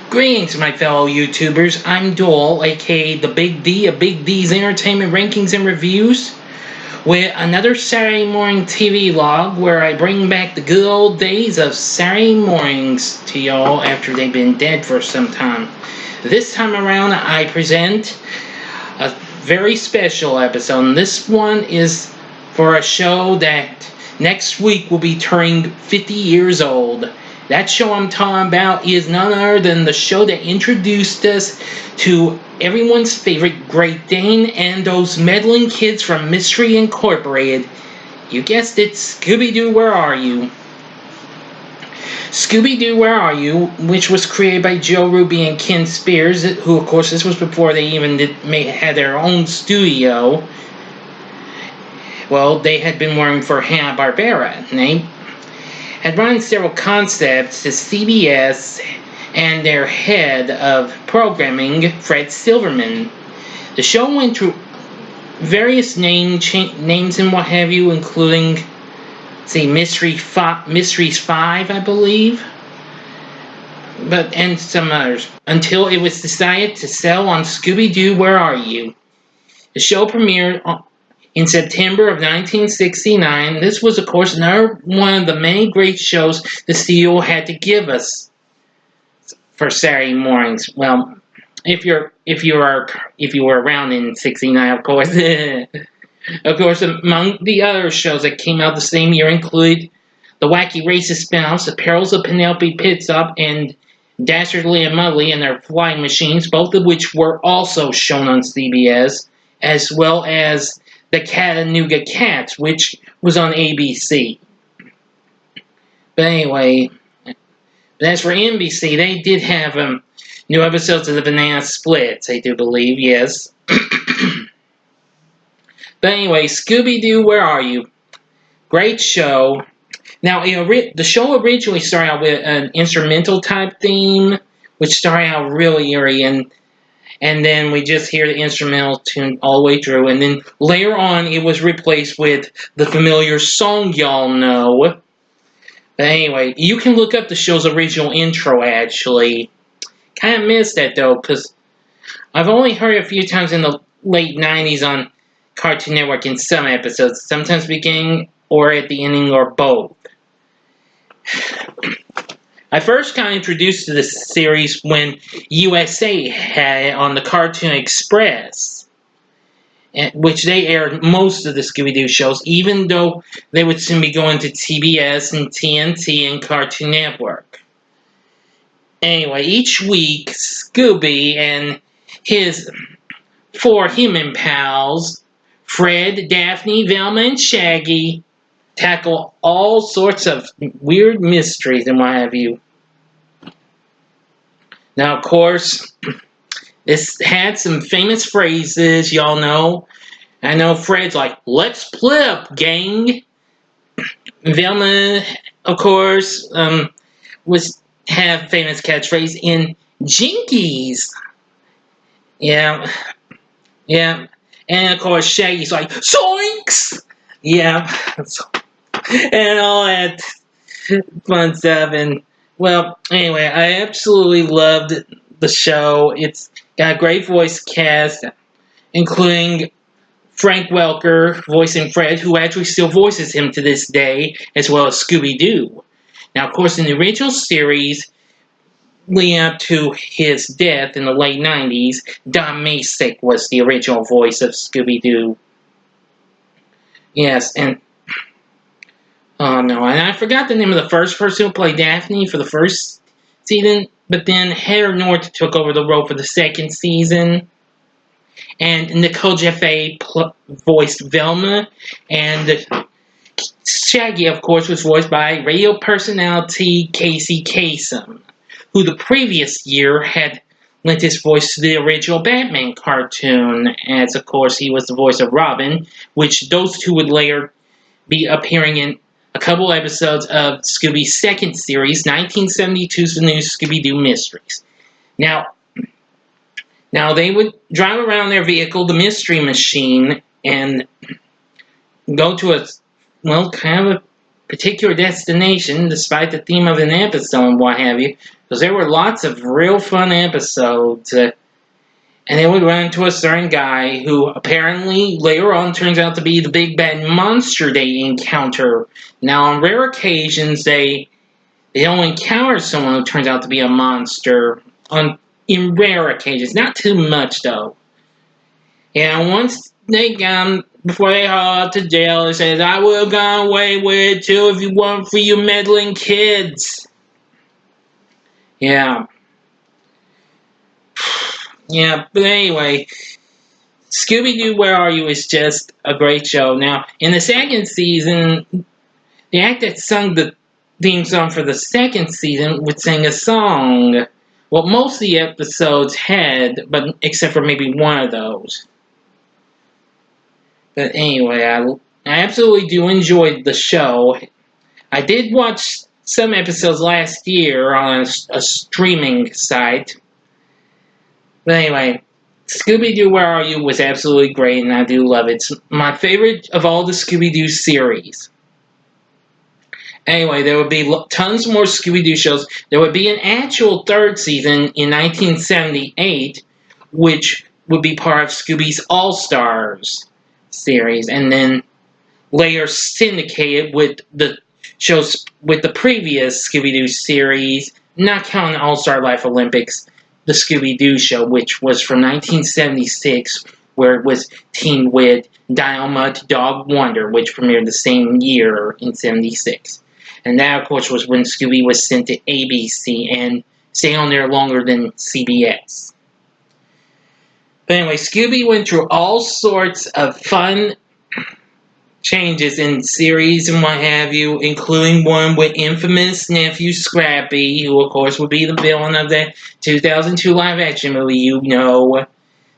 Greetings, my fellow YouTubers. I'm Doyle, aka the Big D of Big D's Entertainment Rankings and Reviews, with another Saturday Morning TVLog where I bring back the good old days of Saturday mornings to y'all after they've been dead for some time. This time around, I present a very special episode, and this one is for a show that next week will be turning 50 years old. That show I'm talking about is none other than the show that introduced us to everyone's favorite Great Dane and those meddling kids from Mystery Incorporated. You guessed it, Scooby Doo, Where Are You? Scooby Doo, Where Are You? Which was created by Joe Ruby and Ken Spears, who, of course, this was before they even had their own studio. Well, they had been working for Hanna-Barbera, and they had run several concepts to CBS and their head of programming, Fred Silverman. The show went through various names and what have you, including, Mysteries 5, I believe, and some others, until it was decided to settle on Scooby Doo, Where Are You? The show premiered in September of 1969. This was, of course, another one of the many great shows the studio had to give us for Saturday mornings. Well, if you were around in '69, of course. Of course, among the other shows that came out the same year included the Wacky Racist spinoffs, The Perils of Penelope Pitstop, and Dastardly and Mudley and Their Flying Machines, both of which were also shown on CBS, as well as The Chattanooga Cats, which was on ABC. But anyway, as for NBC, they did have new episodes of the Banana Splits, I do believe, yes. But anyway, Scooby Doo, Where Are You? Great show. Now, the show originally started out with an instrumental type theme, which started out really eerie, and then we just hear the instrumental tune all the way through, and then later on it was replaced with the familiar song y'all know. But anyway, you can look up the show's original intro, actually. Kind of missed that, though, because I've only heard it a few times in the late 90s on Cartoon Network in some episodes, sometimes beginning or at the ending or both. I first got introduced to this series when USA had it on the Cartoon Express, which they aired most of the Scooby-Doo shows, even though they would soon be going to TBS and TNT and Cartoon Network. Anyway, each week, Scooby and his 4 human pals, Fred, Daphne, Velma, and Shaggy, tackle all sorts of weird mysteries and what have you. Now, of course, this had some famous phrases, y'all know. I know Fred's like, "Let's flip, gang." Velma, of course, have famous catchphrase in Jinkies. Yeah. And of course, Shaggy's like, "Zoinks!" Yeah. And all that fun stuff. And, well, anyway, I absolutely loved the show. It's got a great voice cast, including Frank Welker voicing Fred, who actually still voices him to this day, as well as Scooby Doo. Now, of course, in the original series, leading up to his death in the late 90s, Don Masick was the original voice of Scooby Doo. Yes, and oh no, and I forgot the name of the first person who played Daphne for the first season, but then Heather North took over the role for the second season. And Nicole Jaffe voiced Velma, and Shaggy, of course, was voiced by radio personality Casey Kasem, who the previous year had lent his voice to the original Batman cartoon, as, of course, he was the voice of Robin, which those two would later be appearing in a couple episodes of Scooby's second series, 1972's The New Scooby-Doo Mysteries. Now they would drive around their vehicle, the Mystery Machine, and go to kind of a particular destination, despite the theme of an episode and what have you, because there were lots of real fun episodes. And they would run into a certain guy who apparently later on turns out to be the big bad monster they encounter. Now, on rare occasions, they don't encounter someone who turns out to be a monster. In rare occasions, not too much though. And once they got him, before they haul out to jail, he says, "I would have gone away with it too if it weren't for you meddling kids." Yeah. Yeah, but anyway, Scooby Doo, Where Are You is just a great show. Now, in the second season, the actor that sung the theme song for the second season would sing a song. Well, most of the episodes had, but except for maybe one of those. But anyway, I absolutely do enjoy the show. I did watch some episodes last year on a streaming site. But anyway, Scooby Doo, Where Are You was absolutely great, and I do love it. It's my favorite of all the Scooby Doo series. Anyway, there would be tons more Scooby Doo shows. There would be an actual third season in 1978, which would be part of Scooby's All Stars series, and then later syndicated with the shows with the previous Scooby Doo series, not counting All Star Life Olympics, the Scooby Doo show, which was from 1976, where it was teamed with Dial-M-Mutt Dog Wonder, which premiered the same year in 76. And that, of course, was when Scooby was sent to ABC and stayed on there longer than CBS. But anyway, Scooby went through all sorts of fun changes in series and what have you, including one with infamous nephew Scrappy, who of course would be the villain of the 2002 live action movie, you know.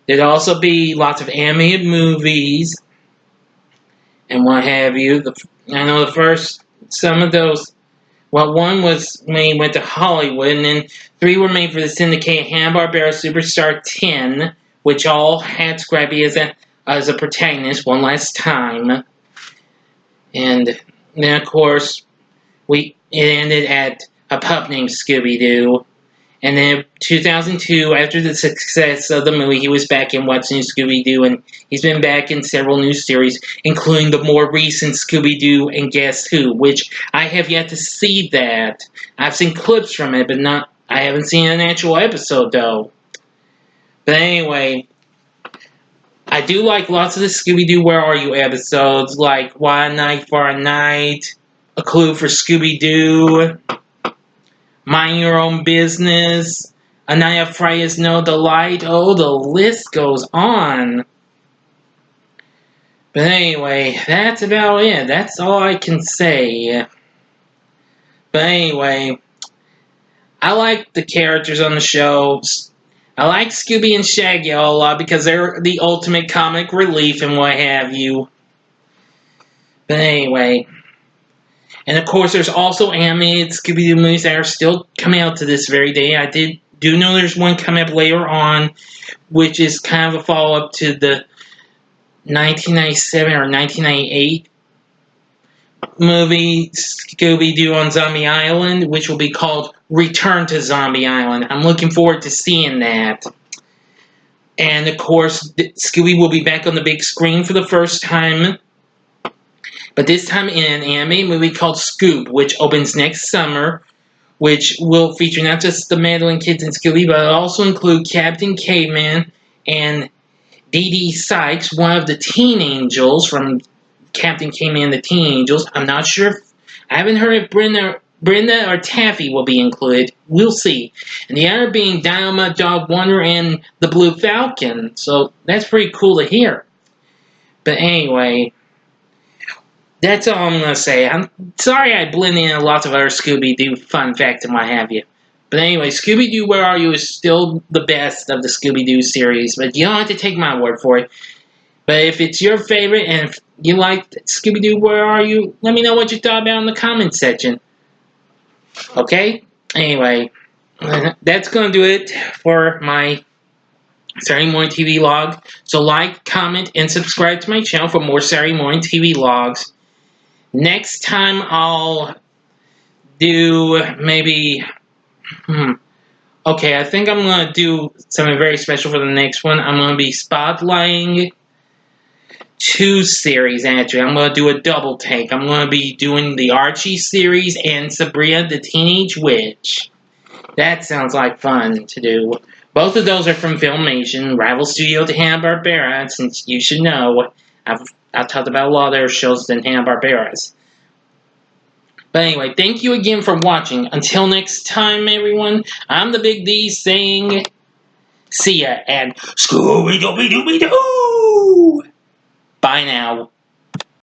There'd also be lots of animated movies and what have you. I know the first, some of those, well, one was went to Hollywood, and then 3 were made for the syndicated Hanna-Barbera Superstar 10, which all had Scrappy as a protagonist one last time. And then, of course, it ended at a pup named Scooby-Doo. And then in 2002, after the success of the movie, he was back in What's New Scooby-Doo, and he's been back in several new series, including the more recent Scooby-Doo and Guess Who, which I have yet to see that. I've seen clips from it, but I haven't seen an actual episode, though. But anyway, I do like lots of the Scooby-Doo Where Are You episodes, like Wild Night for a Night, A Clue for Scooby-Doo, Mind Your Own Business, A Night of Fright is No Delight. Oh, the list goes on. But anyway, that's about it. That's all I can say. But anyway, I like the characters on the show. I like Scooby and Shaggy a lot because they're the ultimate comic relief and what have you. But anyway, and of course there's also animated Scooby-Doo movies that are still coming out to this very day. I do know there's one coming up later on, which is kind of a follow-up to the 1997 or 1998 movie Scooby-Doo on Zombie Island, which will be called Return to Zombie Island. I'm looking forward to seeing that. And of course, Scooby will be back on the big screen for the first time, but this time in an anime movie called Scoob, which opens next summer, which will feature not just the meddling kids and Scooby, but it'll also include Captain Caveman and Dee Dee Sykes, one of the teen angels from Captain Caveman and the Teen Angels. I'm not sure I haven't heard if Brenda or Taffy will be included. We'll see. And the other being Dial-M-Mutt Dog Wonder and the Blue Falcon. So that's pretty cool to hear. But anyway, that's all I'm going to say. I'm sorry I blended in lots of other Scooby-Doo fun facts and what have you. But anyway, Scooby-Doo Where Are You is still the best of the Scooby-Doo series. But you don't have to take my word for it. But if it's your favorite and if you like Scooby-Doo Where Are You, let me know what you thought about in the comment section. Okay? Anyway, that's going to do it for my Saturday Morning TV log. So like, comment, and subscribe to my channel for more Saturday Morning TV logs. Next time I'll do maybe... Okay, I think I'm going to do something very special for the next one. I'm going to be spotlighting 2 series, actually. I'm going to do a double take. I'm going to be doing the Archie series and Sabrina the Teenage Witch. That sounds like fun to do. Both of those are from Filmation, rival studio to Hanna-Barbera, since you should know, I've talked about a lot of their shows than Hanna-Barbera's. But anyway, thank you again for watching. Until next time, everyone, I'm the Big D saying, see ya, and Scooby Doo! Bye now.